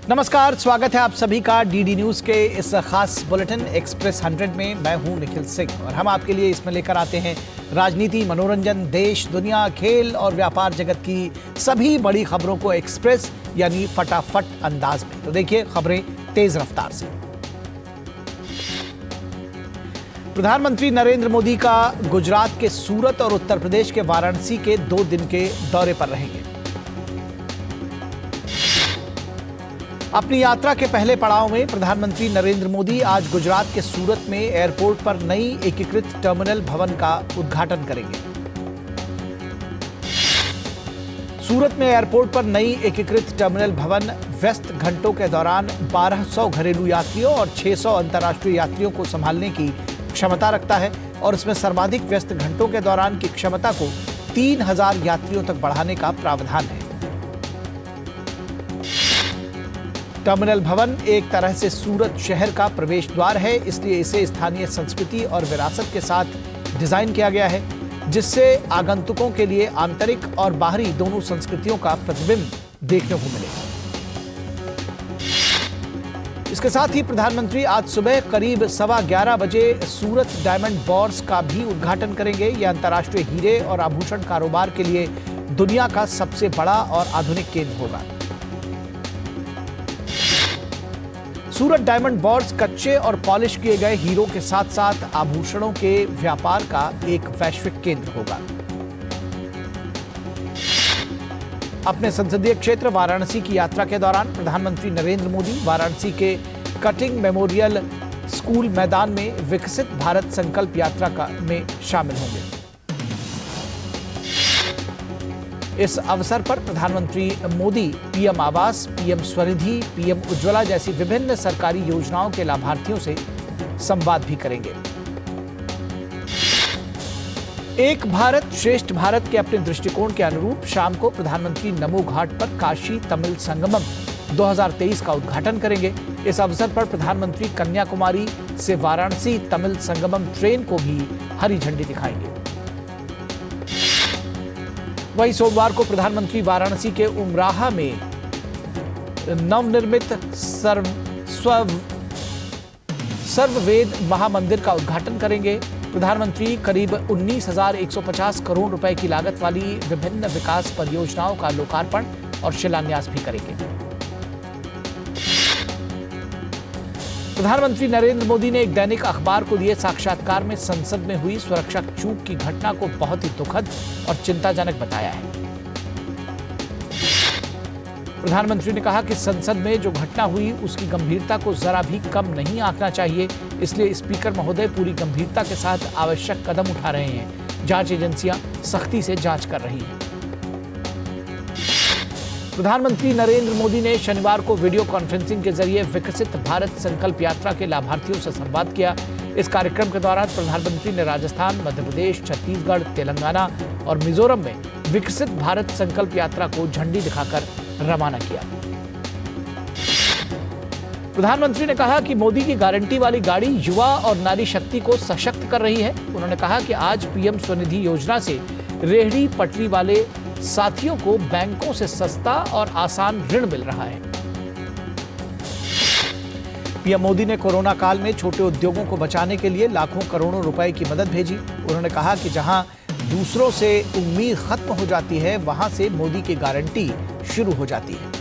नमस्कार, स्वागत है आप सभी का डीडी न्यूज के इस खास बुलेटिन एक्सप्रेस 100 में। मैं हूं निखिल सिंह और हम आपके लिए इसमें लेकर आते हैं राजनीति, मनोरंजन, देश, दुनिया, खेल और व्यापार जगत की सभी बड़ी खबरों को एक्सप्रेस यानी फटाफट अंदाज में। तो देखिए खबरें तेज रफ्तार से। प्रधानमंत्री नरेंद्र मोदी का गुजरात के सूरत और उत्तर प्रदेश के वाराणसी के 2 दिन के दौरे पर रहेंगे। अपनी यात्रा के पहले पड़ाव में प्रधानमंत्री नरेंद्र मोदी आज गुजरात के सूरत में एयरपोर्ट पर नई एकीकृत टर्मिनल भवन का उद्घाटन करेंगे। सूरत में एयरपोर्ट पर नई एकीकृत टर्मिनल भवन व्यस्त घंटों के दौरान 1200 घरेलू यात्रियों और 600 अंतर्राष्ट्रीय यात्रियों को संभालने की क्षमता रखता है और इसमें सर्वाधिक व्यस्त घंटों के दौरान की क्षमता को 3000 यात्रियों तक बढ़ाने का प्रावधान है। टर्मिनल भवन एक तरह से सूरत शहर का प्रवेश द्वार है, इसलिए इसे स्थानीय संस्कृति और विरासत के साथ डिजाइन किया गया है, जिससे आगंतुकों के लिए आंतरिक और बाहरी दोनों संस्कृतियों का प्रतिबिंब देखने को मिलेगा। इसके साथ ही प्रधानमंत्री आज सुबह करीब 11:15 बजे सूरत डायमंड बार्स का भी उद्घाटन करेंगे। यह अंतर्राष्ट्रीय हीरे और आभूषण कारोबार के लिए दुनिया का सबसे बड़ा और आधुनिक केंद्र होगा। सूरत डायमंड बार्स कच्चे और पॉलिश किए गए हीरों के साथ साथ आभूषणों के व्यापार का एक वैश्विक केंद्र होगा। अपने संसदीय क्षेत्र वाराणसी की यात्रा के दौरान प्रधानमंत्री नरेंद्र मोदी वाराणसी के कटिंग मेमोरियल स्कूल मैदान में विकसित भारत संकल्प यात्रा में शामिल होंगे। इस अवसर पर प्रधानमंत्री मोदी पीएम आवास, पीएम स्वनिधि, पीएम उज्ज्वला जैसी विभिन्न सरकारी योजनाओं के लाभार्थियों से संवाद भी करेंगे। एक भारत श्रेष्ठ भारत के अपने दृष्टिकोण के अनुरूप शाम को प्रधानमंत्री नमो घाट पर काशी तमिल संगमम 2023 का उद्घाटन करेंगे। इस अवसर पर प्रधानमंत्री कन्याकुमारी से वाराणसी तमिल संगमम ट्रेन को भी हरी झंडी दिखाएंगे। वहीं सोमवार को प्रधानमंत्री वाराणसी के उमराहा में नवनिर्मित सर्ववेद महामंदिर का उद्घाटन करेंगे। प्रधानमंत्री करीब 19,150 करोड़ रुपए की लागत वाली विभिन्न विकास परियोजनाओं का लोकार्पण और शिलान्यास भी करेंगे। प्रधानमंत्री नरेंद्र मोदी ने एक दैनिक अखबार को दिए साक्षात्कार में संसद में हुई सुरक्षा चूक की घटना को बहुत ही दुखद और चिंताजनक बताया है। प्रधानमंत्री ने कहा कि संसद में जो घटना हुई उसकी गंभीरता को जरा भी कम नहीं आंकना चाहिए, इसलिए स्पीकर महोदय पूरी गंभीरता के साथ आवश्यक कदम उठा रहे हैं। जांच एजेंसियां सख्ती से जांच कर रही हैं। प्रधानमंत्री नरेंद्र मोदी ने शनिवार को वीडियो कॉन्फ्रेंसिंग के जरिए विकसित भारत संकल्प यात्रा के लाभार्थियों से संवाद किया। इस कार्यक्रम के दौरान प्रधानमंत्री ने राजस्थान, मध्य प्रदेश, छत्तीसगढ़, तेलंगाना और मिजोरम में विकसित भारत संकल्प यात्रा को झंडी दिखाकर रवाना किया। प्रधानमंत्री ने कहा कि मोदी की गारंटी वाली गाड़ी युवा और नारी शक्ति को सशक्त कर रही है। उन्होंने कहा कि आज पीएम स्वनिधि योजना से रेहड़ी पटरी वाले साथियों को बैंकों से सस्ता और आसान ऋण मिल रहा है। पीएम मोदी ने कोरोना काल में छोटे उद्योगों को बचाने के लिए लाखों करोड़ों रुपए की मदद भेजी। उन्होंने कहा कि जहां दूसरों से उम्मीद खत्म हो जाती है, वहां से मोदी की गारंटी शुरू हो जाती है।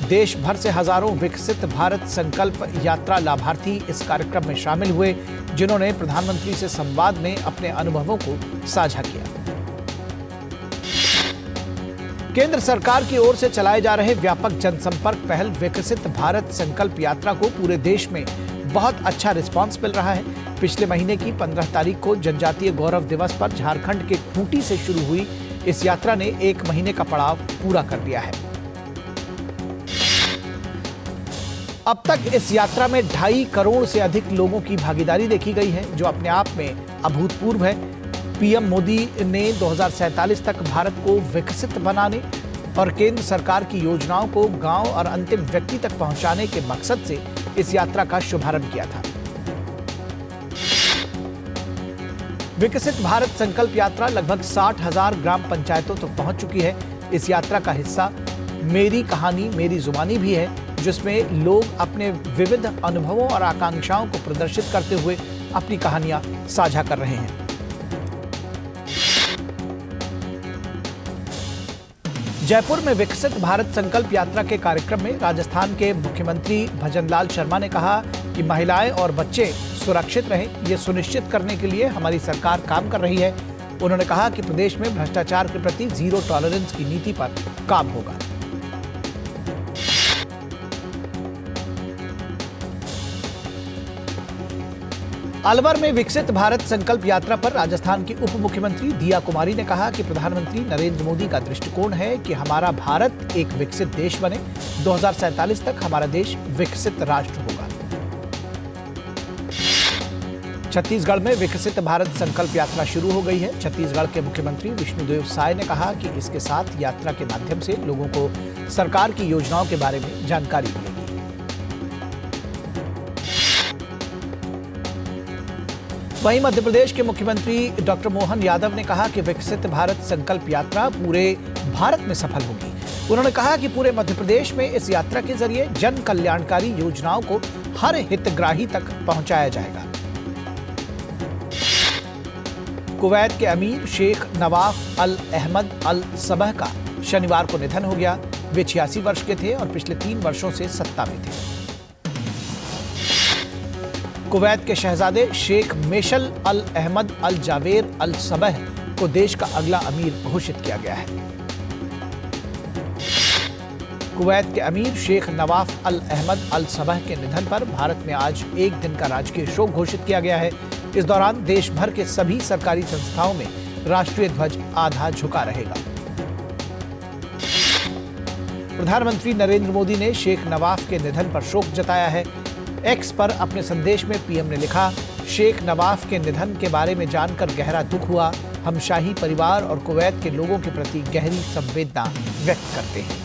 देश भर से हजारों विकसित भारत संकल्प यात्रा लाभार्थी इस कार्यक्रम में शामिल हुए, जिन्होंने प्रधानमंत्री से संवाद में अपने अनुभवों को साझा किया। केंद्र सरकार की ओर से चलाए जा रहे व्यापक जनसंपर्क पहल विकसित भारत संकल्प यात्रा को पूरे देश में बहुत अच्छा रिस्पांस मिल रहा है। पिछले महीने की 15 तारीख को जनजातीय गौरव दिवस पर झारखंड के खूंटी से शुरू हुई इस यात्रा ने 1 महीने का पड़ाव पूरा कर लिया है। अब तक इस यात्रा में 2.5 करोड़ से अधिक लोगों की भागीदारी देखी गई है, जो अपने आप में अभूतपूर्व है। पीएम मोदी ने 2047 तक भारत को विकसित बनाने और केंद्र सरकार की योजनाओं को गांव और अंतिम व्यक्ति तक पहुंचाने के मकसद से इस यात्रा का शुभारंभ किया था। विकसित भारत संकल्प यात्रा लगभग 60,000 ग्राम पंचायतों तक पहुंच चुकी है। इस यात्रा का हिस्सा मेरी कहानी मेरी जुबानी भी है, जिसमें लोग अपने विविध अनुभवों और आकांक्षाओं को प्रदर्शित करते हुए अपनी कहानियां साझा कर रहे हैं। जयपुर में विकसित भारत संकल्प यात्रा के कार्यक्रम में राजस्थान के मुख्यमंत्री भजनलाल शर्मा ने कहा कि महिलाएं और बच्चे सुरक्षित रहें, ये सुनिश्चित करने के लिए हमारी सरकार काम कर रही है। उन्होंने कहा कि प्रदेश में भ्रष्टाचार के प्रति जीरो टॉलरेंस की नीति पर काम होगा। अलवर में विकसित भारत संकल्प यात्रा पर राजस्थान की उप मुख्यमंत्री दिया कुमारी ने कहा कि प्रधानमंत्री नरेंद्र मोदी का दृष्टिकोण है कि हमारा भारत एक विकसित देश बने। 2047 तक हमारा देश विकसित राष्ट्र होगा। छत्तीसगढ़ में विकसित भारत संकल्प यात्रा शुरू हो गई है। छत्तीसगढ़ के मुख्यमंत्री विष्णुदेव साय ने कहा कि इसके साथ यात्रा के माध्यम से लोगों को सरकार की योजनाओं के बारे में जानकारी मिलेगी। वहीं मध्य प्रदेश के मुख्यमंत्री डॉक्टर मोहन यादव ने कहा कि विकसित भारत संकल्प यात्रा पूरे भारत में सफल होगी। उन्होंने कहा कि पूरे मध्य प्रदेश में इस यात्रा के जरिए जन कल्याणकारी योजनाओं को हर हितग्राही तक पहुंचाया जाएगा। कुवैत के अमीर शेख नवाफ अल अहमद अल सबह का शनिवार को निधन हो गया। वे 86 वर्ष के थे और पिछले 3 वर्षों से सत्ता में थे। कुवैत के शहजादे शेख मेशल अल अहमद अल जावेर अल सबह को देश का अगला अमीर घोषित किया गया है। कुवैत के अमीर शेख नवाफ अल अहमद अल सबह के निधन पर भारत में आज एक दिन का राजकीय शोक घोषित किया गया है। इस दौरान देश भर के सभी सरकारी संस्थाओं में राष्ट्रीय ध्वज आधा झुका रहेगा। प्रधानमंत्री नरेंद्र मोदी ने शेख नवाफ के निधन पर शोक जताया है। एक्स पर अपने संदेश में पीएम ने लिखा, शेख नवाफ के निधन के बारे में जानकर गहरा दुख हुआ। हम शाही परिवार और कुवैत के लोगों के प्रति गहरी संवेदना व्यक्त करते हैं।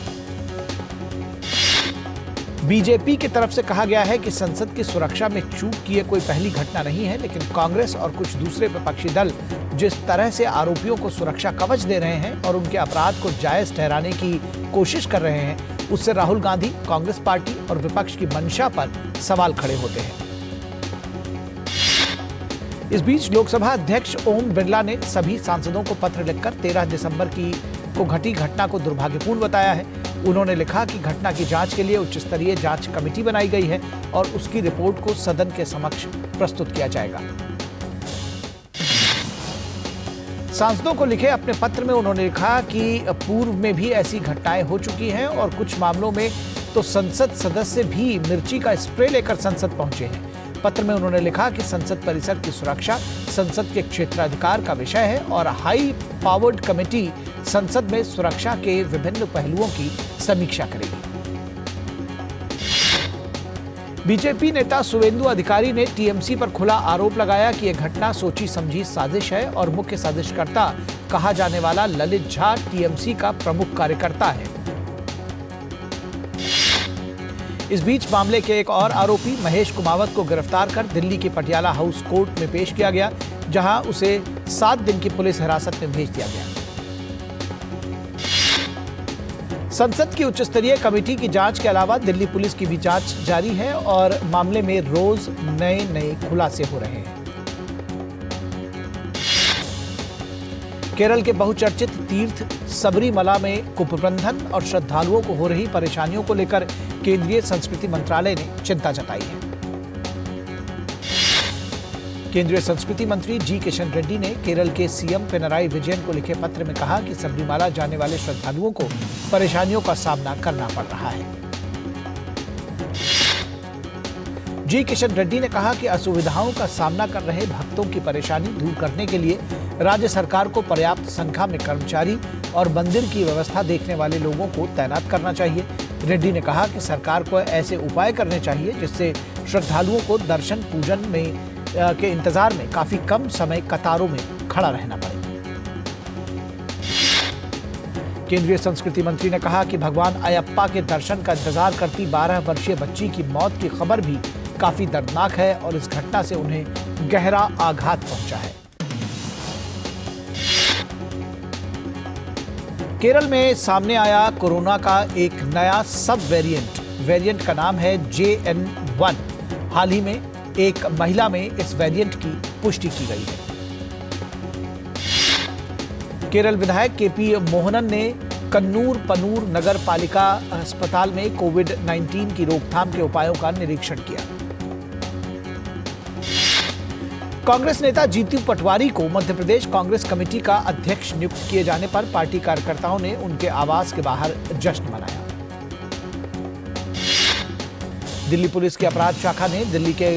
बीजेपी की तरफ से कहा गया है कि संसद की सुरक्षा में चूक की कोई पहली घटना नहीं है, लेकिन कांग्रेस और कुछ दूसरे विपक्षी दल जिस तरह से आरोपियों को सुरक्षा कवच दे रहे हैं और उनके अपराध को जायज ठहराने की कोशिश कर रहे हैं, उससे राहुल गांधी, कांग्रेस पार्टी और विपक्ष की मंशा पर सवाल खड़े होते हैं। इस बीच लोकसभा अध्यक्ष ओम बिरला ने सभी सांसदों को पत्र लिखकर 13 दिसंबर को घटी घटना को दुर्भाग्यपूर्ण बताया है। उन्होंने लिखा कि घटना की जांच के लिए उच्च स्तरीय जांच कमेटी बनाई गई है और उसकी रिपोर्ट को सदन के समक्ष प्रस्तुत किया जाएगा। सांसदों को लिखे अपने पत्र में उन्होंने लिखा कि पूर्व में भी ऐसी घटनाएं हो चुकी हैं और कुछ मामलों में तो संसद सदस्य भी मिर्ची का स्प्रे लेकर संसद पहुंचे हैं। पत्र में उन्होंने लिखा कि संसद परिसर की सुरक्षा संसद के क्षेत्राधिकार का विषय है और हाई पावर्ड कमेटी संसद में सुरक्षा के विभिन्न पहलुओं की समीक्षा करेगी। बीजेपी नेता शुवेंदु अधिकारी ने टीएमसी पर खुला आरोप लगाया कि यह घटना सोची समझी साजिश है और मुख्य साजिशकर्ता कहा जाने वाला ललित झा टीएमसी का प्रमुख कार्यकर्ता है। इस बीच मामले के एक और आरोपी महेश कुमावत को गिरफ्तार कर दिल्ली के पटियाला हाउस कोर्ट में पेश किया गया, जहां उसे 7 दिन की पुलिस हिरासत में भेज दिया गया। संसद की उच्च स्तरीय कमेटी की जांच के अलावा दिल्ली पुलिस की भी जांच जारी है और मामले में रोज नए खुलासे हो रहे हैं। केरल के बहुचर्चित तीर्थ सबरीमला में कुप्रबंधन और श्रद्धालुओं को हो रही परेशानियों को लेकर केंद्रीय संस्कृति मंत्रालय ने चिंता जताई है। केंद्रीय संस्कृति मंत्री जी किशन रेड्डी ने केरल के सीएम पिनराई विजयन को लिखे पत्र में कहा कि सबरीमला जाने वाले श्रद्धालुओं को परेशानियों का सामना करना पड़ रहा है। जी किशन रेड्डी ने कहा कि असुविधाओं का सामना कर रहे भक्तों की परेशानी दूर करने के लिए राज्य सरकार को पर्याप्त संख्या में कर्मचारी और मंदिर की व्यवस्था देखने वाले लोगों को तैनात करना चाहिए। रेड्डी ने कहा कि सरकार को ऐसे उपाय करने चाहिए जिससे श्रद्धालुओं को दर्शन पूजन में के इंतजार में काफी कम समय कतारों में खड़ा रहना पड़े। केंद्रीय संस्कृति मंत्री ने कहा कि भगवान अयप्पा के दर्शन का इंतजार करती 12 वर्षीय बच्ची की मौत की खबर भी काफी दर्दनाक है और इस घटना से उन्हें गहरा आघात पहुंचा है। केरल में सामने आया कोरोना का एक नया सब वेरिएंट का नाम है JN1। हाल ही में एक महिला में इस वेरिएंट की पुष्टि की गई है। केरल विधायक KP मोहनन ने कन्नूर पनूर नगर पालिका अस्पताल में कोविड-19 की रोकथाम के उपायों का निरीक्षण किया। कांग्रेस नेता जीतू पटवारी को मध्य प्रदेश कांग्रेस कमेटी का अध्यक्ष नियुक्त किए जाने पर पार्टी कार्यकर्ताओं ने उनके आवास के बाहर जश्न मनाया। दिल्ली पुलिस की अपराध शाखा ने दिल्ली के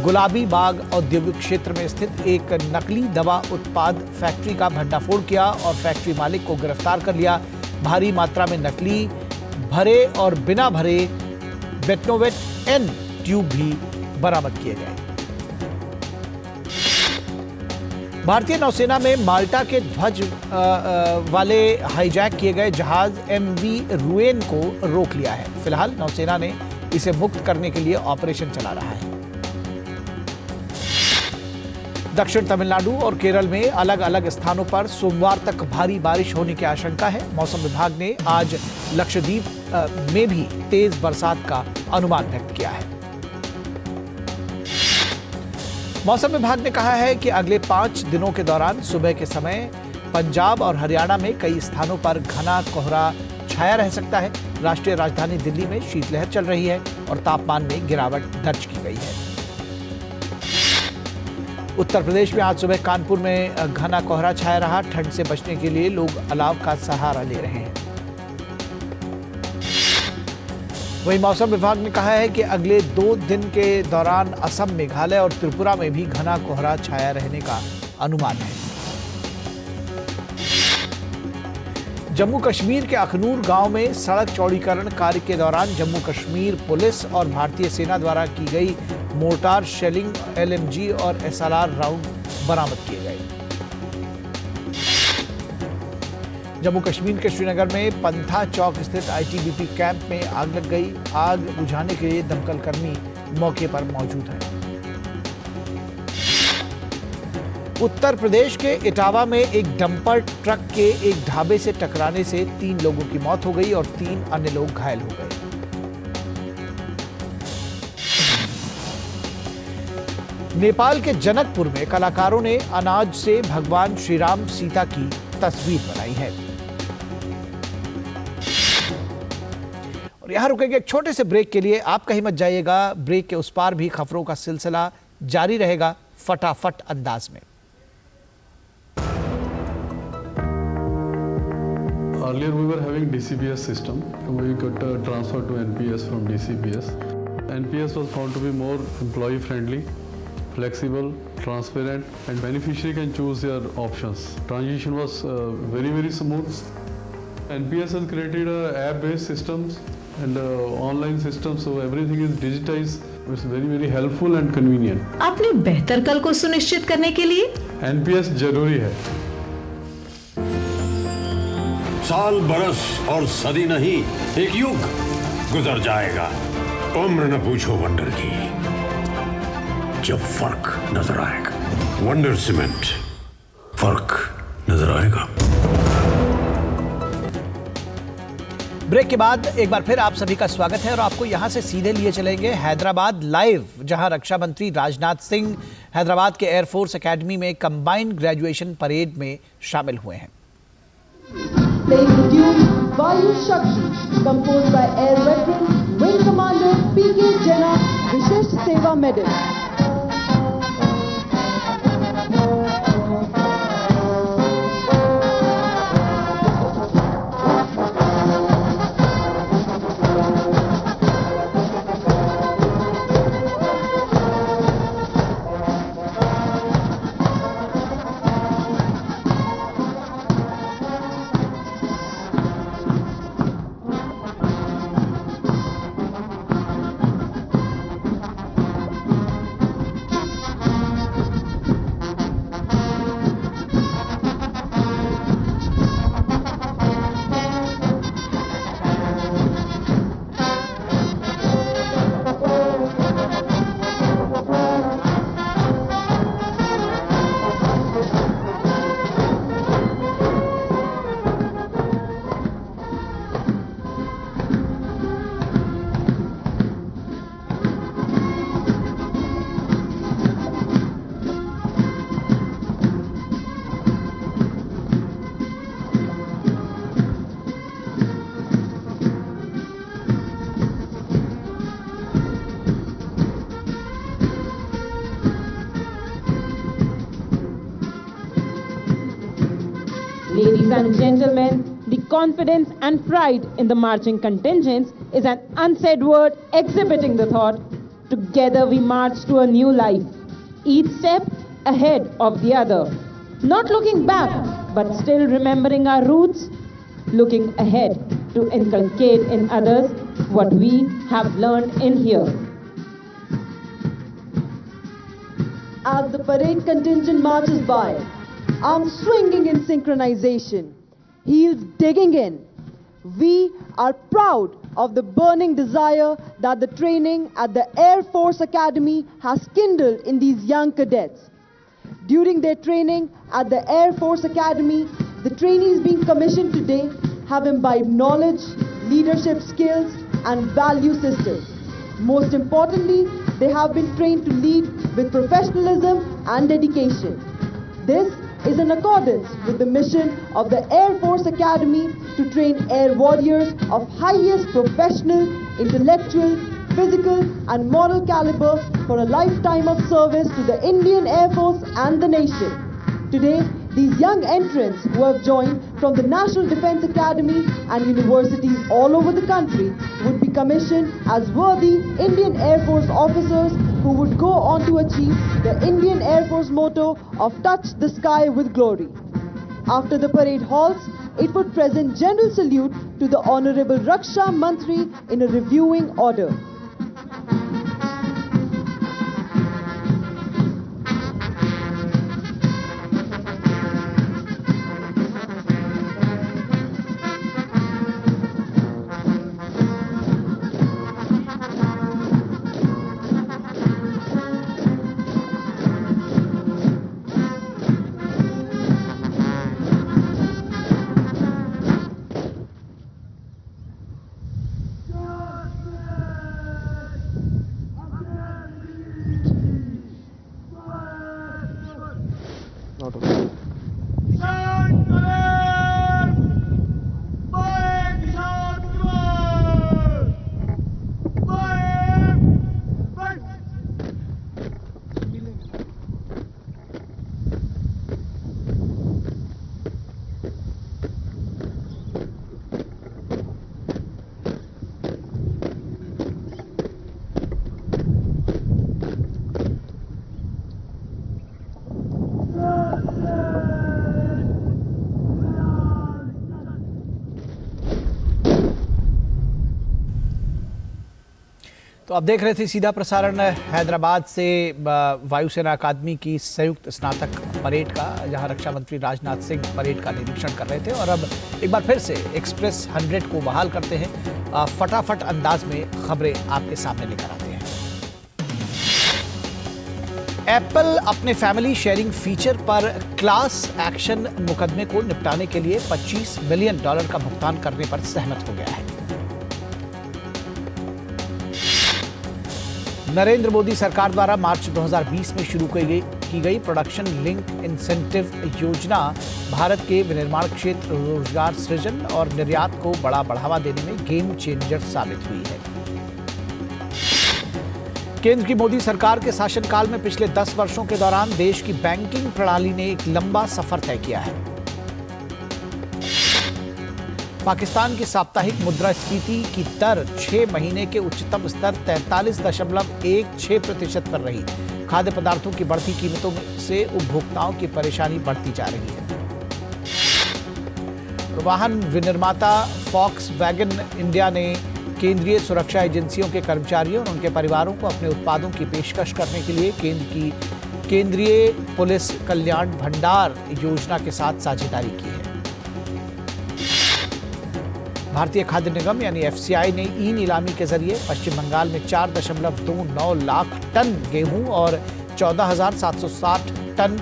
गुलाबी बाग औद्योगिक क्षेत्र में स्थित एक नकली दवा उत्पाद फैक्ट्री का भंडाफोड़ किया और फैक्ट्री मालिक को गिरफ्तार कर लिया। भारी मात्रा में नकली, भरे और बिना भरे बेटनोवेट N ट्यूब भी बरामद किए गए। भारतीय नौसेना में माल्टा के ध्वज वाले हाईजैक किए गए जहाज MV रुएन को रोक लिया है। फिलहाल नौसेना ने इसे मुक्त करने के लिए ऑपरेशन चला रहा है। दक्षिण तमिलनाडु और केरल में अलग अलग स्थानों पर सोमवार तक भारी बारिश होने की आशंका है। मौसम विभाग ने आज लक्षद्वीप में भी तेज बरसात का अनुमान व्यक्त किया है। मौसम विभाग ने कहा है कि अगले 5 दिनों के दौरान सुबह के समय पंजाब और हरियाणा में कई स्थानों पर घना कोहरा छाया रह सकता है। राष्ट्रीय राजधानी दिल्ली में शीतलहर चल रही है और तापमान में गिरावट दर्ज की गई है। उत्तर प्रदेश में आज सुबह कानपुर में घना कोहरा छाया रहा। ठंड से बचने के लिए लोग अलाव का सहारा ले रहे हैं। वहीं मौसम विभाग ने कहा है कि अगले 2 दिन के दौरान असम, मेघालय और त्रिपुरा में भी घना कोहरा छाया रहने का अनुमान है। जम्मू कश्मीर के अखनूर गांव में सड़क चौड़ीकरण कार्य के दौरान जम्मू कश्मीर पुलिस और भारतीय सेना द्वारा की गई मोर्टार शेलिंग, LMG और SLR राउंड बरामद किए गए। जम्मू कश्मीर के श्रीनगर में पंथा चौक स्थित ITBP कैंप में आग लग गई। आग बुझाने के लिए दमकल कर्मी मौके पर मौजूद हैं। उत्तर प्रदेश के इटावा में एक डंपर ट्रक के एक ढाबे से टकराने से 3 लोगों की मौत हो गई और 3 अन्य लोग घायल हो गए। नेपाल के जनकपुर में कलाकारों ने अनाज से भगवान श्री राम सीता की तस्वीर बनाई है। और यहां रुकेंगे एक छोटे से ब्रेक के लिए। आप कहीं मत जाइएगा। ब्रेक के उस पार भी खबरों का सिलसिला जारी रहेगा फटाफट अंदाज में। Earlier we were having DCBS system. We got transferred to NPS from DCBS. NPS was found to be more employee friendly, flexible, transparent, and beneficiary can choose their options. Transition was very smooth. NPS has created app-based systems and online systems, so everything is digitized. It's very helpful and convenient. अपने बेहतर कल को सुनिश्चित करने के लिए NPS जरूरी है। साल, बरस और सदी नहीं, एक युग गुजर जाएगा। उम्र न पूछो वंडर की, जब फर्क नजर आएगा। वंडर सीमेंट, फर्क नजर आएगा। ब्रेक के बाद एक बार फिर आप सभी का स्वागत है और आपको यहां से सीधे लिए चलेंगे हैदराबाद लाइव, जहां रक्षा मंत्री राजनाथ सिंह हैदराबाद के एयरफोर्स एकेडमी में कंबाइंड ग्रेजुएशन परेड में शामिल हुए हैं। They introduced Vayu Shakti, composed by Air Veteran Wing Commander P.K. Jena, Vishesh Seva Medal. and gentlemen, the confidence and pride in the marching contingents is an unsaid word exhibiting the thought, together we march to a new life, each step ahead of the other. Not looking back, but still remembering our roots, looking ahead to inculcate in others what we have learned in here. As the parade contingent marches by, arms swinging in synchronization, heels digging in, we are proud of the burning desire that the training at the Air Force Academy has kindled in these young cadets. During their training at the Air Force Academy, the trainees being commissioned today have imbibed knowledge, leadership skills, and value systems. Most importantly, they have been trained to lead with professionalism and dedication. This is in accordance with the mission of the Air Force Academy to train air warriors of highest professional, intellectual, physical and moral caliber for a lifetime of service to the Indian Air Force and the nation. Today, these young entrants who have joined from the National Defence Academy and universities all over the country would be commissioned as worthy Indian Air Force officers who would go on to achieve the Indian Air Force motto of touch the sky with glory. After the parade halts, it would present general salute to the Honorable Raksha Mantri in a reviewing order. तो आप देख रहे थे सीधा प्रसारण हैदराबाद से वायुसेना अकादमी की संयुक्त स्नातक परेड का, जहां रक्षा मंत्री राजनाथ सिंह परेड का निरीक्षण कर रहे थे। और अब एक बार फिर से एक्सप्रेस 100 को बहाल करते हैं, फटाफट अंदाज में खबरें आपके सामने लेकर आते हैं। एप्पल अपने फैमिली शेयरिंग फीचर पर क्लास एक्शन मुकदमे को निपटाने के लिए $25 मिलियन का भुगतान करने पर सहमत हो गया है। नरेंद्र मोदी सरकार द्वारा मार्च 2020 में शुरू की गई प्रोडक्शन लिंक इंसेंटिव योजना भारत के विनिर्माण क्षेत्र, रोजगार सृजन और निर्यात को बड़ा बढ़ावा देने में गेम चेंजर साबित हुई है। केंद्र की मोदी सरकार के शासनकाल में पिछले 10 वर्षों के दौरान देश की बैंकिंग प्रणाली ने एक लंबा सफर तय किया है। पाकिस्तान की साप्ताहिक मुद्रास्फीति की दर 6 महीने के उच्चतम स्तर 43.16% पर रही। खाद्य पदार्थों की बढ़ती कीमतों से उपभोक्ताओं की परेशानी बढ़ती जा रही है। वाहन विनिर्माता फॉक्सवैगन इंडिया ने केंद्रीय सुरक्षा एजेंसियों के कर्मचारियों और उनके परिवारों को अपने उत्पादों की पेशकश करने के लिए केंद्र की केंद्रीय पुलिस कल्याण भंडार योजना के साथ साझेदारी की है। भारतीय खाद्य निगम यानी FCI ने ई नीलामी के जरिए पश्चिम बंगाल में 4.29 लाख टन गेहूं और 14,760 टन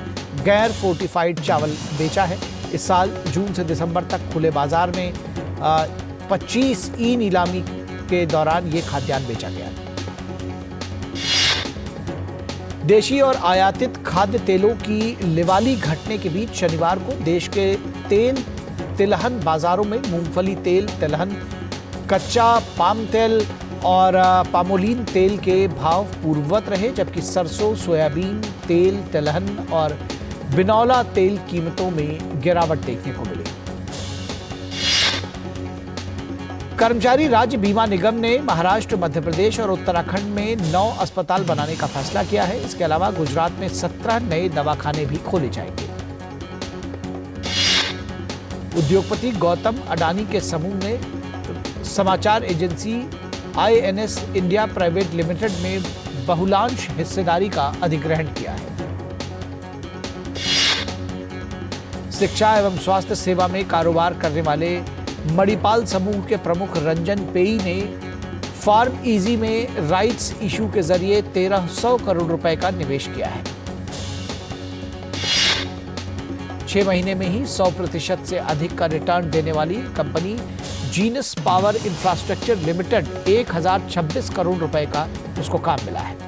गैर फोर्टिफाइड चावल बेचा है। इस साल जून से दिसंबर तक खुले बाजार में 25 ई नीलामी के दौरान ये खाद्यान्न बेचा गया। देशी और आयातित खाद्य तेलों की लिवाली घटने के बीच शनिवार को देश के तिलहन बाजारों में मूंगफली तेल, तिलहन, कच्चा पाम तेल और पामोलीन तेल के भाव पूर्ववत रहे, जबकि सरसों, सोयाबीन तेल, तिलहन और बिनौला तेल कीमतों में गिरावट देखने को मिली। कर्मचारी राज्य बीमा निगम ने महाराष्ट्र, मध्य प्रदेश और उत्तराखंड में 9 अस्पताल बनाने का फैसला किया है। इसके अलावा गुजरात में 17 नए दवाखाने भी खोले जाएंगे। उद्योगपति गौतम अडानी के समूह ने समाचार agency INS India private limited में बहुलांश हिस्सेदारी का अधिग्रहण किया है। शिक्षा एवं स्वास्थ्य सेवा में कारोबार करने वाले मणिपाल समूह के प्रमुख रंजन पेई ने फार्म इजी में राइट्स इशू के जरिए 1300 करोड़ रुपए का निवेश किया है। 6 महीने में ही 100% से अधिक का रिटर्न देने वाली company genus power infrastructure limited 1026 crore रुपए का उसको काम मिला है।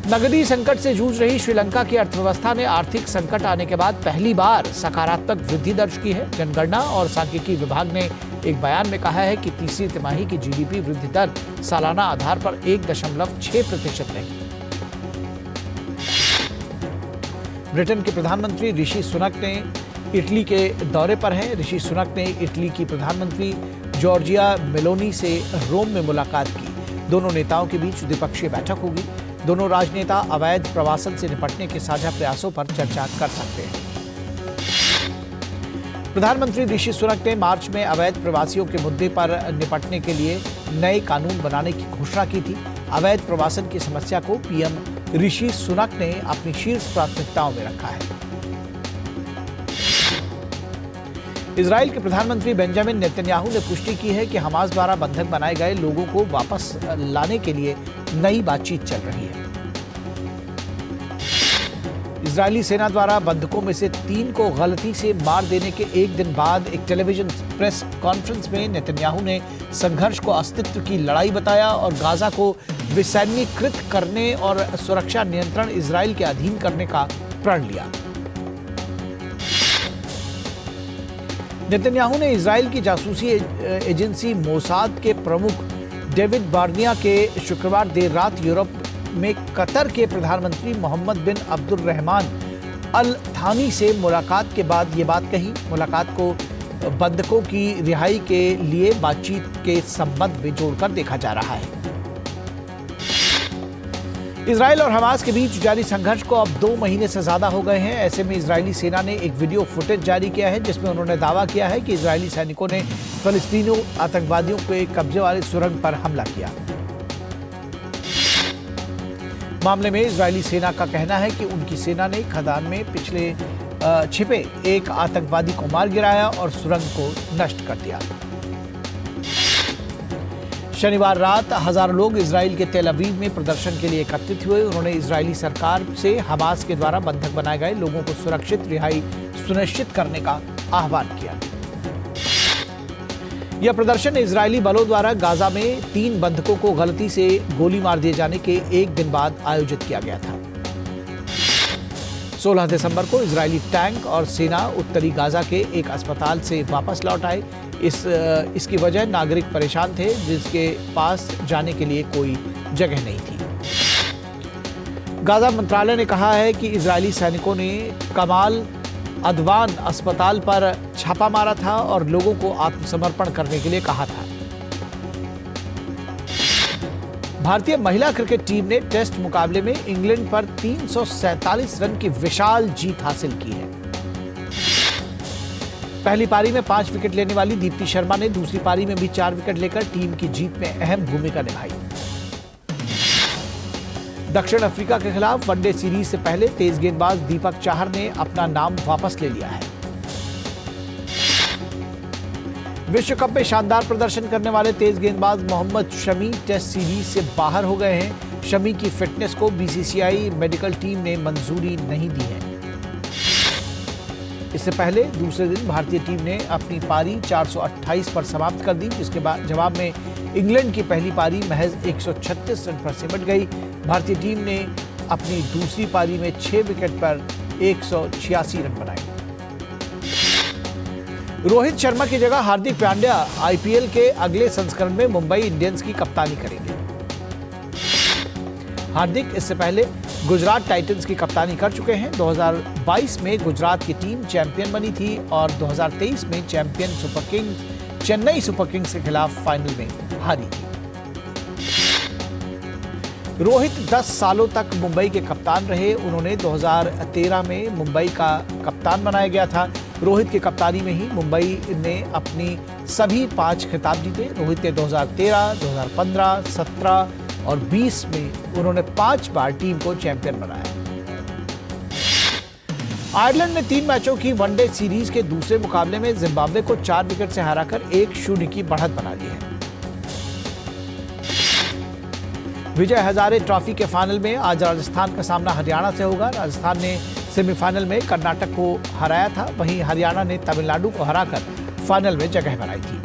नगदी संकट से जूझ रही श्रीलंका की अर्थव्यवस्था ने आर्थिक संकट आने के बाद पहली बार सकारात्मक वृद्धि दर्ज की है। जनगणना और सांख्यिकी विभाग ने एक बयान में कहा है कि तीसरी तिमाही की GDP वृद्धि दर सालाना आधार पर 1.6% रही। ब्रिटेन के प्रधानमंत्री ऋषि सुनक ने इटली के दौरे पर हैं। ऋषि सुनक ने इटली की प्रधानमंत्री जॉर्जिया मेलोनी से रोम में मुलाकात की। दोनों नेताओं के बीच द्विपक्षीय बैठक होगी। दोनों राजनेता अवैध प्रवासन से निपटने के साझा प्रयासों पर चर्चा कर सकते हैं। प्रधानमंत्री ऋषि सुनक ने मार्च में अवैध प्रवासियों के मुद्दे पर निपटने के लिए नए कानून बनाने की घोषणा की थी। अवैध प्रवासन की समस्या को PM ऋषि सुनक ने अपनी शीर्ष प्राथमिकताओं में रखा है। इजराइल के प्रधानमंत्री बेंजामिन नेतन्याहू ने पुष्टि की है कि हमास द्वारा बंधक बनाए गए लोगों को वापस लाने के लिए नई बातचीत चल रही है। इजरायली सेना द्वारा बंधकों में से 3 को गलती से मार देने के एक दिन बाद एक टेलीविजन प्रेस कॉन्फ्रेंस में नेतन्याहू ने संघर्ष को अस्तित्व की लड़ाई बताया और गाजा को विसैन्यीकृत करने और सुरक्षा नियंत्रण इजराइल के अधीन करने का प्रण लिया। नेतन्याहू ने इजराइल की जासूसी एजेंसी मोसाद के प्रमुख डेविड बार्निया के शुक्रवार देर रात यूरोप में कतर के प्रधानमंत्री मोहम्मद बिन अब्दुर्रहमान अल थानी से मुलाकात के बाद ये बात कही। मुलाकात को बंधकों की रिहाई के लिए बातचीत के संबंध में जोड़कर देखा जा रहा है। इजराइल और हमास के बीच जारी संघर्ष को अब 2 महीने से ज्यादा हो गए हैं। ऐसे में इजरायली सेना ने एक वीडियो फुटेज जारी किया है जिसमें उन्होंने दावा किया है कि इजरायली सैनिकों ने फिलिस्तीनी आतंकवादियों के कब्जे वाले सुरंग पर हमला किया। मामले में इजरायली सेना का कहना है कि उनकी सेना ने खदान में छिपे एक आतंकवादी को मार गिराया और सुरंग को नष्ट कर दिया। शनिवार रात हजारों लोग इजराइल के तेल अवीव में प्रदर्शन के लिए एकत्रित हुए। उन्होंने इजरायली सरकार से हमास के द्वारा बंधक बनाए गए लोगों को सुरक्षित रिहाई सुनिश्चित करने का आह्वान किया। यह प्रदर्शन इजरायली बलों द्वारा गाजा में 3 बंधकों को गलती से गोली मार दिए जाने के एक दिन बाद आयोजित किया गया था। 16 दिसंबर को इजरायली टैंक और सेना उत्तरी गाजा के एक अस्पताल से वापस लौट आए। इसकी वजह नागरिक परेशान थे जिसके पास जाने के लिए कोई जगह नहीं थी। गाजा मंत्रालय ने कहा है कि इजरायली सैनिकों ने कमाल अदवान अस्पताल पर छापा मारा था और लोगों को आत्मसमर्पण करने के लिए कहा था। भारतीय महिला क्रिकेट टीम ने टेस्ट मुकाबले में इंग्लैंड पर 347 रन की विशाल जीत हासिल की है। पहली पारी में 5 विकेट लेने वाली दीप्ति शर्मा ने दूसरी पारी में भी 4 विकेट लेकर टीम की जीत में अहम भूमिका निभाई। दक्षिण अफ्रीका के खिलाफ वनडे सीरीज से पहले तेज गेंदबाज दीपक चाहर ने अपना नाम वापस ले लिया है। विश्व कप में शानदार प्रदर्शन करने वाले तेज गेंदबाज मोहम्मद शमी टेस्ट सीरीज से बाहर हो गए हैं। शमी की फिटनेस को BCCI मेडिकल टीम ने मंजूरी नहीं दी है। इससे पहले दूसरे दिन भारतीय टीम ने अपनी पारी 428 पर समाप्त कर दी, जिसके बाद जवाब में इंग्लैंड की पहली पारी महज 136 रन पर सिमट गई। भारतीय टीम ने अपनी दूसरी पारी में 6 विकेट पर 186 रन बनाए। रोहित शर्मा की जगह हार्दिक पांड्या IPL के अगले संस्करण में मुंबई इंडियंस की कप्तानी करेंगे। हार्दिक इससे पहले गुजरात टाइटंस की कप्तानी कर चुके हैं। 2022 में गुजरात की टीम चैंपियन बनी थी और 2023 में champion super Kings Chennai super Kings के खिलाफ फाइनल में हारी थी। रोहित 10 सालों तक मुंबई के कप्तान रहे। उन्होंने 2013 में मुंबई का कप्तान बनाया गया था। रोहित की कप्तानी में ही मुंबई ने अपनी सभी 5 खिताब जीते। रोहित ने 2013, 2015, 17 और 20 में उन्होंने 5 बार टीम को चैंपियन बनाया। आयरलैंड ने 3 मैचों की वनडे सीरीज के दूसरे मुकाबले में जिम्बाब्वे को 4 विकेट से हराकर 1-0 की बढ़त बना ली है। विजय हजारे ट्रॉफी के फाइनल में आज राजस्थान का सामना हरियाणा से होगा। राजस्थान ने सेमीफाइनल में कर्नाटक को हराया था, वहीं हरियाणा ने तमिलनाडु को हराकर फाइनल में जगह बनाई थी।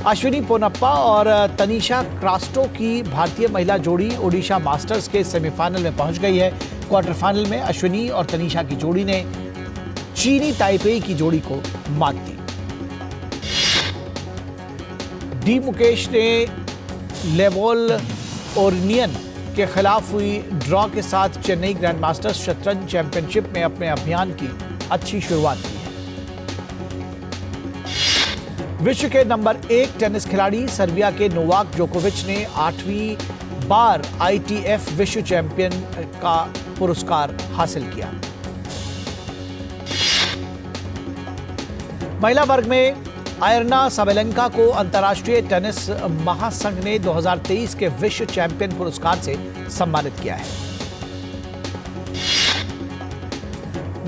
अश्विनी पोनप्पा और तनीषा क्रास्टो की भारतीय महिला जोड़ी ओडिशा मास्टर्स के सेमीफाइनल में पहुंच गई है। क्वार्टर फाइनल में अश्विनी और तनीषा की जोड़ी ने चीनी ताइपेई की जोड़ी को मात दी। डी मुकेश ने लेवोल ओरनियन के खिलाफ हुई ड्रॉ के साथ चेन्नई ग्रैंड मास्टर्स शतरंज चैंपियनशिप में अपने अभियान की अच्छी शुरुआत की है। विश्व के नंबर 1 टेनिस खिलाड़ी सर्बिया के नोवाक जोकोविच ने 8वीं बार ITF विश्व चैंपियन का पुरस्कार हासिल किया। महिला वर्ग में आयरना साबेलेंका को अंतर्राष्ट्रीय टेनिस महासंघ ने 2023 के विश्व चैंपियन पुरस्कार से सम्मानित किया है।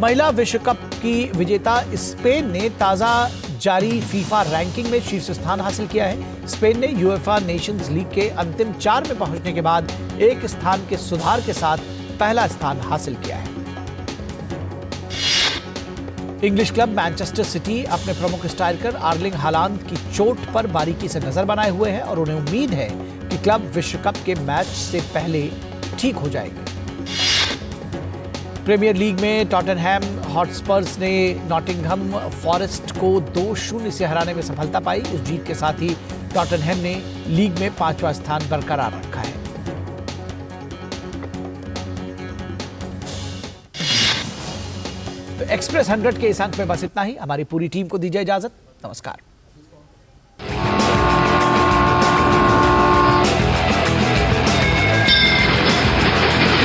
महिला विश्व कप की विजेता स्पेन ने ताजा जारी फीफा रैंकिंग में शीर्ष स्थान हासिल किया है। स्पेन ने यूएफा नेशंस लीग के अंतिम 4 में पहुंचने के बाद एक स्थान के सुधार के साथ पहला स्थान हासिल किया है। इंग्लिश क्लब मैनचेस्टर सिटी अपने प्रमुख स्ट्राइकर आर्लिंग हालांड की चोट पर बारीकी से नजर बनाए हुए है और उन्हें उम्मीद है कि क्लब विश्व कप के मैच से पहले ठीक हो जाएंगे। प्रीमियर लीग में टॉटनहैम हॉटस्पर्स ने नॉटिंघम फॉरेस्ट को 2-0 से हराने में सफलता पाई। इस जीत के साथ ही टॉटनहैम ने लीग में 5वां स्थान बरकरार रखा है। तो एक्सप्रेस 100 के इस अंक में बस इतना ही। हमारी पूरी टीम को दीजिए इजाजत। नमस्कार।